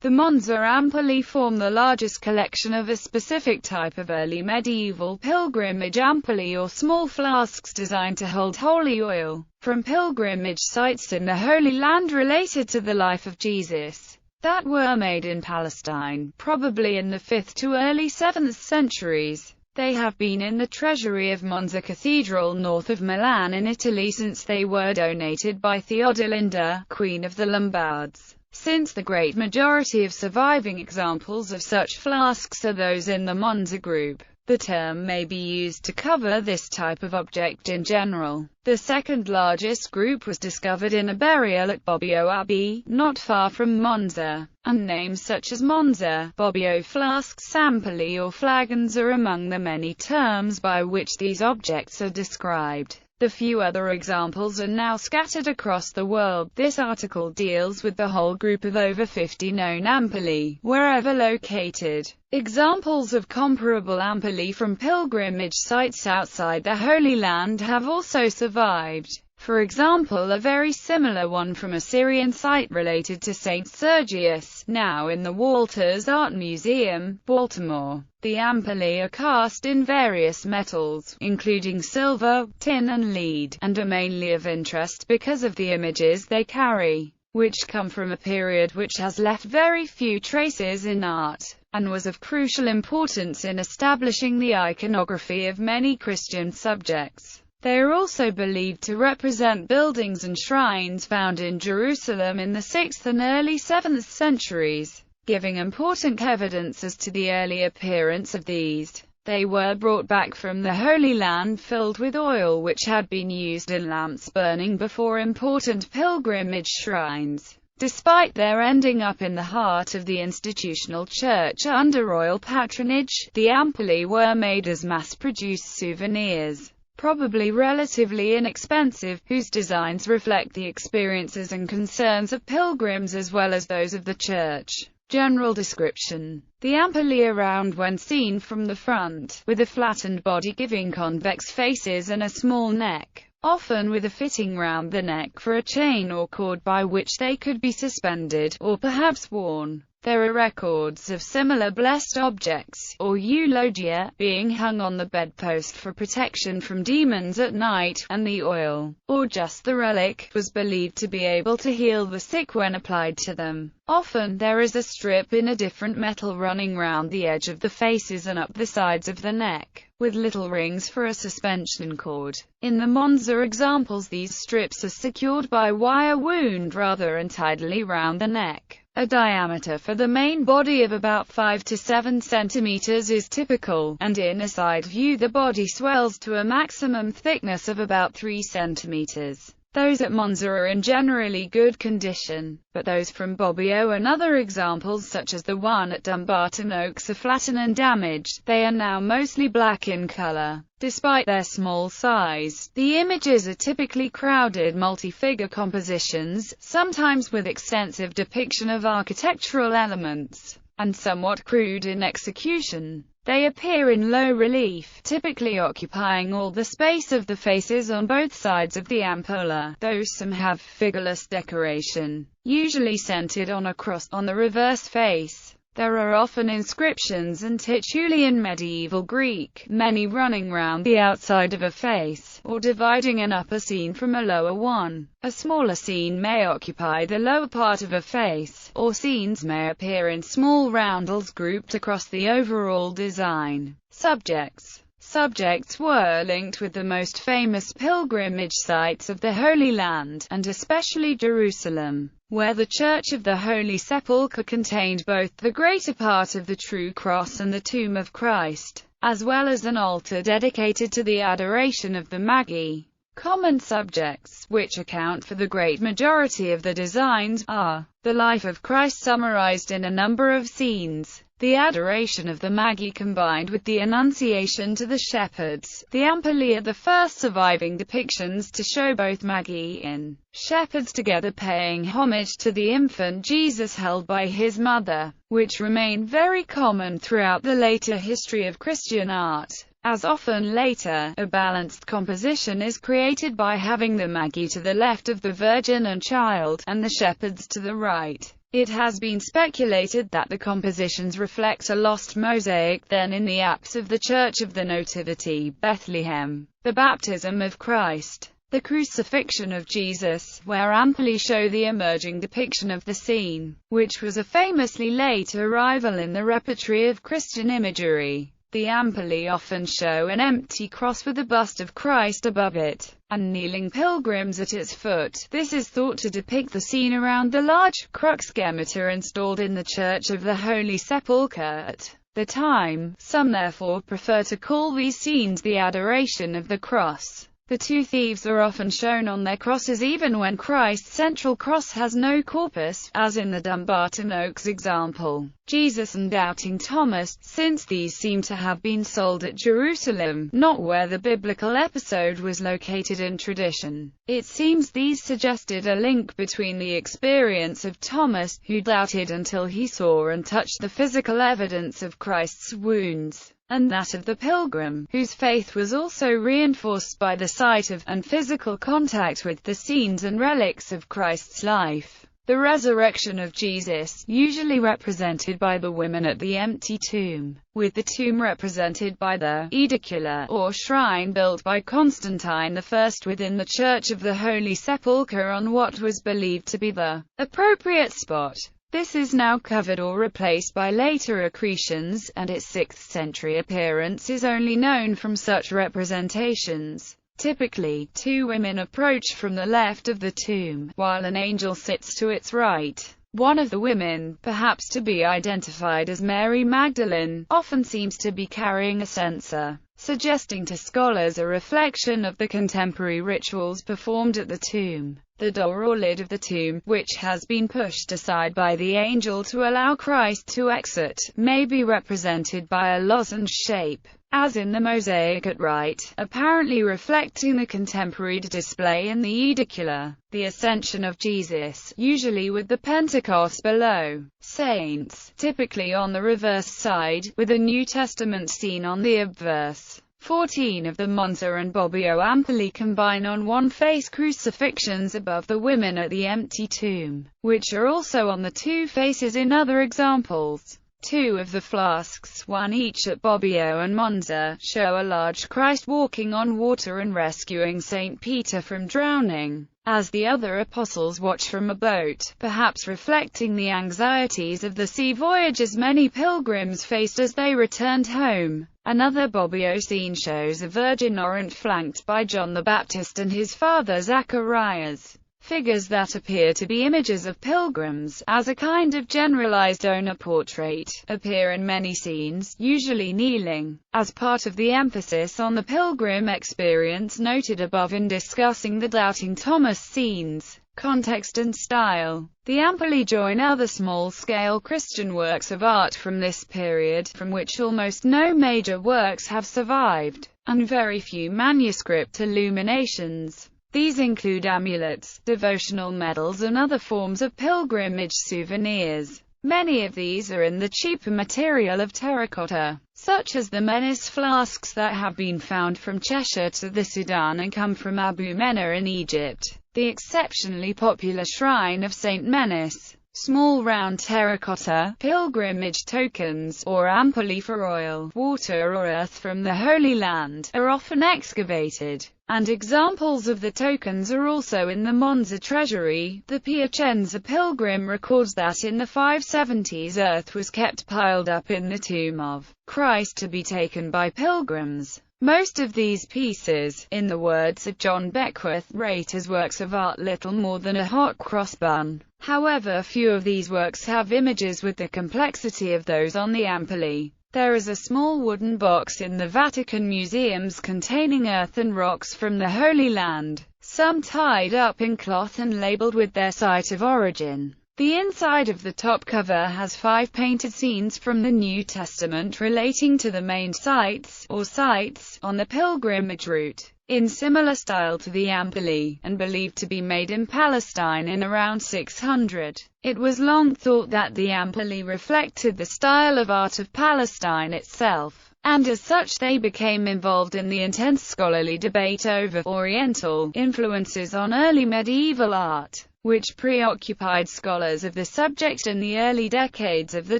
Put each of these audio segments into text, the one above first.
The Monza ampullae form the largest collection of a specific type of early medieval pilgrimage ampullae, or small flasks designed to hold holy oil, from pilgrimage sites in the Holy Land related to the life of Jesus, that were made in Palestine, probably in the 5th to early 7th centuries. They have been in the treasury of Monza Cathedral north of Milan in Italy since they were donated by Theodelinda, Queen of the Lombards. Since the great majority of surviving examples of such flasks are those in the Monza group, the term may be used to cover this type of object in general. The second largest group was discovered in a burial at Bobbio Abbey, not far from Monza, and names such as Monza, Bobbio flasks, ampullae or flagons are among the many terms by which these objects are described. The few other examples are now scattered across the world. This article deals with the whole group of over 50 known ampullae, wherever located. Examples of comparable ampullae from pilgrimage sites outside the Holy Land have also survived. For example, a very similar one from a Syrian site related to Saint Sergius, now in the Walters Art Museum, Baltimore. The ampullae are cast in various metals, including silver, tin and lead, and are mainly of interest because of the images they carry, which come from a period which has left very few traces in art, and was of crucial importance in establishing the iconography of many Christian subjects. They are also believed to represent buildings and shrines found in Jerusalem in the 6th and early 7th centuries, giving important evidence as to the early appearance of these. They were brought back from the Holy Land filled with oil which had been used in lamps burning before important pilgrimage shrines. Despite their ending up in the heart of the institutional church under royal patronage, the ampullae were made as mass-produced souvenirs, probably relatively inexpensive, whose designs reflect the experiences and concerns of pilgrims as well as those of the church. General description: the ampullae are round when seen from the front, with a flattened body giving convex faces and a small neck, often with a fitting round the neck for a chain or cord by which they could be suspended, or perhaps worn. There are records of similar blessed objects, or eulogia, being hung on the bedpost for protection from demons at night, and the oil, or just the relic, was believed to be able to heal the sick when applied to them. Often, there is a strip in a different metal running round the edge of the faces and up the sides of the neck, with little rings for a suspension cord. In the Monza examples, these strips are secured by wire wound rather untidily round the neck. A diameter for the main body of about 5 to 7 centimeters is typical, and in a side view the body swells to a maximum thickness of about 3 centimeters. Those at Monza are in generally good condition, but those from Bobbio and other examples such as the one at Dumbarton Oaks are flattened and damaged. They are now mostly black in color. Despite their small size, the images are typically crowded multi-figure compositions, sometimes with extensive depiction of architectural elements, and somewhat crude in execution. They appear in low relief, typically occupying all the space of the faces on both sides of the ampulla, though some have figureless decoration, usually centered on a cross on the reverse face. There are often inscriptions and tituli in medieval Greek, many running round the outside of a face, or dividing an upper scene from a lower one. A smaller scene may occupy the lower part of a face, or scenes may appear in small roundels grouped across the overall design. Subjects were linked with the most famous pilgrimage sites of the Holy Land, and especially Jerusalem, where the Church of the Holy Sepulchre contained both the greater part of the true cross and the tomb of Christ, as well as an altar dedicated to the adoration of the Magi. Common subjects, which account for the great majority of the designs, are the life of Christ summarized in a number of scenes, the adoration of the Magi combined with the Annunciation to the shepherds. The ampullae are the first surviving depictions to show both Magi and shepherds together paying homage to the infant Jesus held by his mother, which remain very common throughout the later history of Christian art. As often later, a balanced composition is created by having the Magi to the left of the Virgin and Child, and the shepherds to the right. It has been speculated that the compositions reflect a lost mosaic then in the apse of the Church of the Nativity, Bethlehem, the baptism of Christ, the crucifixion of Jesus, where ampullae show the emerging depiction of the scene, which was a famously late arrival in the repertory of Christian imagery. The ampullae often show an empty cross with a bust of Christ above it, and kneeling pilgrims at its foot. This is thought to depict the scene around the large crux gemita installed in the Church of the Holy Sepulchre at the time. Some therefore prefer to call these scenes the adoration of the cross. The two thieves are often shown on their crosses even when Christ's central cross has no corpus, as in the Dumbarton Oaks example. Jesus and doubting Thomas, since these seem to have been sold at Jerusalem, not where the biblical episode was located in tradition. It seems these suggested a link between the experience of Thomas, who doubted until he saw and touched the physical evidence of Christ's wounds, and that of the pilgrim, whose faith was also reinforced by the sight of, and physical contact with, the scenes and relics of Christ's life. The resurrection of Jesus, usually represented by the women at the empty tomb, with the tomb represented by the edicula, or shrine built by Constantine I within the Church of the Holy Sepulchre on what was believed to be the appropriate spot. This is now covered or replaced by later accretions, and its 6th century appearance is only known from such representations. Typically, two women approach from the left of the tomb, while an angel sits to its right. One of the women, perhaps to be identified as Mary Magdalene, often seems to be carrying a censer, suggesting to scholars a reflection of the contemporary rituals performed at the tomb. The door or lid of the tomb, which has been pushed aside by the angel to allow Christ to exit, may be represented by a lozenge shape, as in the mosaic at right, apparently reflecting the contemporary display in the edicula. The Ascension of Jesus, usually with the Pentecost below. Saints, typically on the reverse side, with a New Testament scene on the obverse. 14 of the Monza and Bobbio ampullae combine on one face crucifixions above the women at the empty tomb, which are also on the two faces in other examples. 2 of the flasks, one each at Bobbio and Monza, show a large Christ walking on water and rescuing St. Peter from drowning, as the other apostles watch from a boat, perhaps reflecting the anxieties of the sea voyages many pilgrims faced as they returned home. Another Bobbio scene shows a Virgin Orant flanked by John the Baptist and his father Zacharias. Figures that appear to be images of pilgrims, as a kind of generalized donor portrait, appear in many scenes, usually kneeling, as part of the emphasis on the pilgrim experience noted above in discussing the Doubting Thomas scenes. Context and style. The ampullae join other small-scale Christian works of art from this period, from which almost no major works have survived, and very few manuscript illuminations. These include amulets, devotional medals and other forms of pilgrimage souvenirs. Many of these are in the cheaper material of terracotta, such as the Menis flasks that have been found from Cheshire to the Sudan and come from Abu Menna in Egypt. The exceptionally popular shrine of St. Menis. Small round terracotta pilgrimage tokens, or ampullae for oil, water or earth from the Holy Land, are often excavated, and examples of the tokens are also in the Monza treasury. The Piacenza pilgrim records that in the 570s earth was kept piled up in the tomb of Christ to be taken by pilgrims. Most of these pieces, in the words of John Beckworth, rate as works of art little more than a hot cross bun. However, few of these works have images with the complexity of those on the ampullae. There is a small wooden box in the Vatican museums containing earth and rocks from the Holy Land, some tied up in cloth and labeled with their site of origin. The inside of the top cover has 5 painted scenes from the New Testament relating to the main sites, or sites, on the pilgrimage route, in similar style to the ampullae, and believed to be made in Palestine in around 600. It was long thought that the ampullae reflected the style of art of Palestine itself, and as such they became involved in the intense scholarly debate over Oriental influences on early medieval art. which preoccupied scholars of the subject in the early decades of the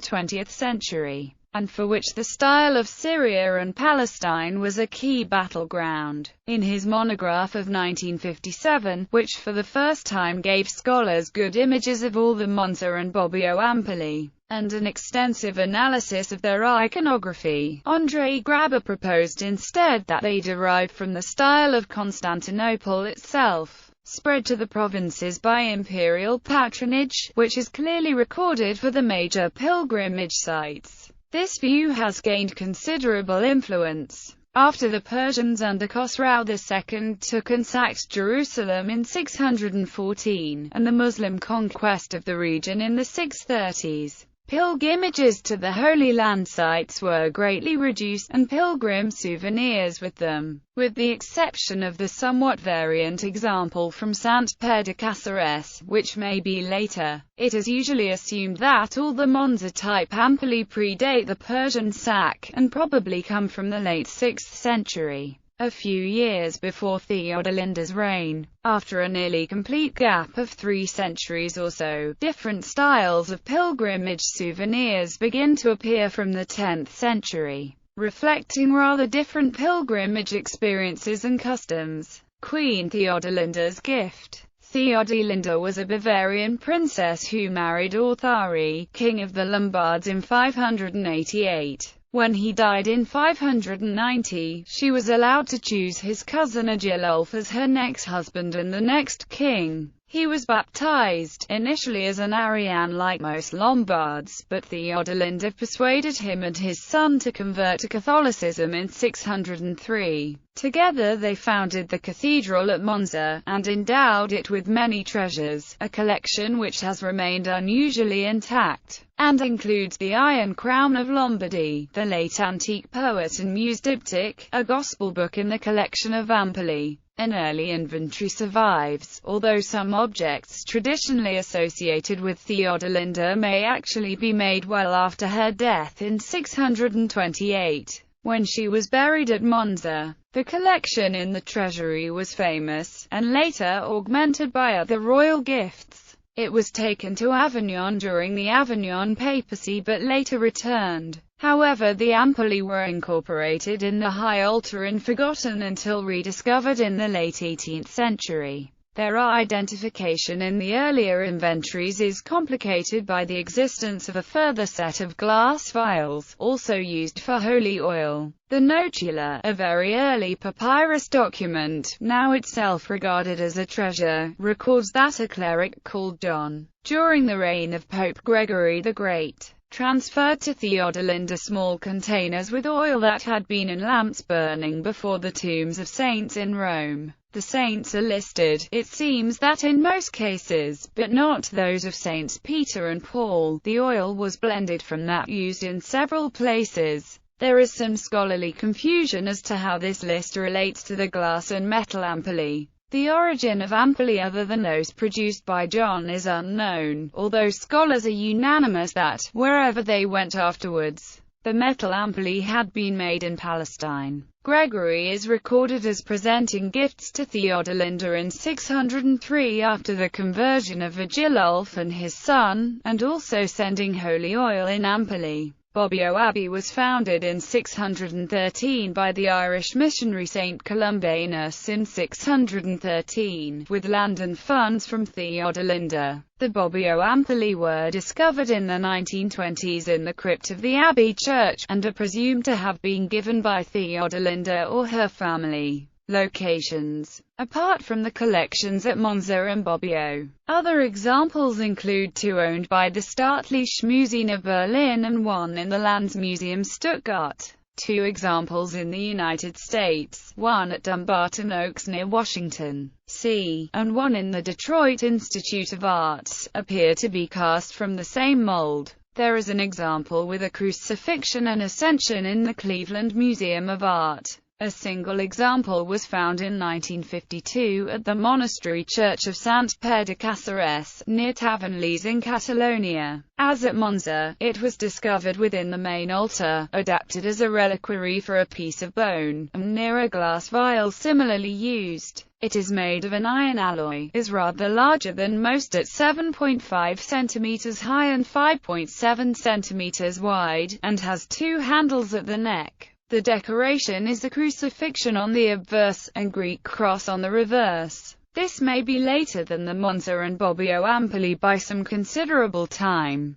20th century, and for which the style of Syria and Palestine was a key battleground. In his monograph of 1957, which for the first time gave scholars good images of all the Monza and Bobbio ampullae, and an extensive analysis of their iconography, Andrei Graber proposed instead that they derived from the style of Constantinople itself, spread to the provinces by imperial patronage, which is clearly recorded for the major pilgrimage sites. This view has gained considerable influence after the Persians under Khosrau II took and sacked Jerusalem in 614, and the Muslim conquest of the region in the 630s. Pilgrimages to the Holy Land sites were greatly reduced, and pilgrim souvenirs with them, with the exception of the somewhat variant example from Saint-Père de Cassares, which may be later. It is usually assumed that all the Monza-type ampullae predate the Persian sack, and probably come from the late 6th century. A few years before Theodelinda's reign. After a nearly complete gap of 3 centuries or so, different styles of pilgrimage souvenirs begin to appear from the 10th century, reflecting rather different pilgrimage experiences and customs. Queen Theodelinda's gift. Theodelinda was a Bavarian princess who married Authari, king of the Lombards, in 588. When he died in 590, she was allowed to choose his cousin Agilulf as her next husband and the next king. He was baptized, initially as an Arian like most Lombards, but Theodelinda persuaded him and his son to convert to Catholicism in 603. Together they founded the cathedral at Monza, and endowed it with many treasures, a collection which has remained unusually intact, and includes the Iron Crown of Lombardy, the late antique poet and muse diptych, a gospel book in the collection of ampullae. An early inventory survives, although some objects traditionally associated with Theodelinda may actually be made well after her death in 628, when she was buried at Monza. The collection in the treasury was famous, and later augmented by other royal gifts. It was taken to Avignon during the Avignon papacy but later returned. However, the ampullae were incorporated in the high altar and forgotten until rediscovered in the late 18th century. Their identification in the earlier inventories is complicated by the existence of a further set of glass vials, also used for holy oil. The Notula, a very early papyrus document, now itself regarded as a treasure, records that a cleric called John, during the reign of Pope Gregory the Great, transferred to Theodelinda small containers with oil that had been in lamps burning before the tombs of saints in Rome. The saints are listed, it seems that in most cases, but not those of Saints Peter and Paul, the oil was blended from that used in several places. There is some scholarly confusion as to how this list relates to the glass and metal ampullae. The origin of ampullae other than those produced by John is unknown, although scholars are unanimous that, wherever they went afterwards, the metal ampullae had been made in Palestine. Gregory is recorded as presenting gifts to Theodelinda in 603 after the conversion of Agilulf and his son, and also sending holy oil in ampullae. Bobbio Abbey was founded in 613 by the Irish missionary Saint Columbanus in 613, with land and funds from Theodelinda. The Bobbio ampullae were discovered in the 1920s in the crypt of the Abbey church, and are presumed to have been given by Theodelinda or her family. Locations. Apart from the collections at Monza and Bobbio, other examples include 2 owned by the Staatliche Museen of Berlin and 1 in the Landsmuseum Stuttgart. 2 examples in the United States, 1 at Dumbarton Oaks near Washington, D.C., and 1 in the Detroit Institute of Arts, appear to be cast from the same mold. There is an example with a crucifixion and ascension in the Cleveland Museum of Art. A single example was found in 1952 at the monastery church of Sant Pere de Caceres, near Tavernes in Catalonia. As at Monza, it was discovered within the main altar, adapted as a reliquary for a piece of bone, near a glass vial similarly used. It is made of an iron alloy, is rather larger than most at 7.5 cm high and 5.7 cm wide, and has two handles at the neck. The decoration is a crucifixion on the obverse, and Greek cross on the reverse. This may be later than the Monza and Bobbio ampullae by some considerable time.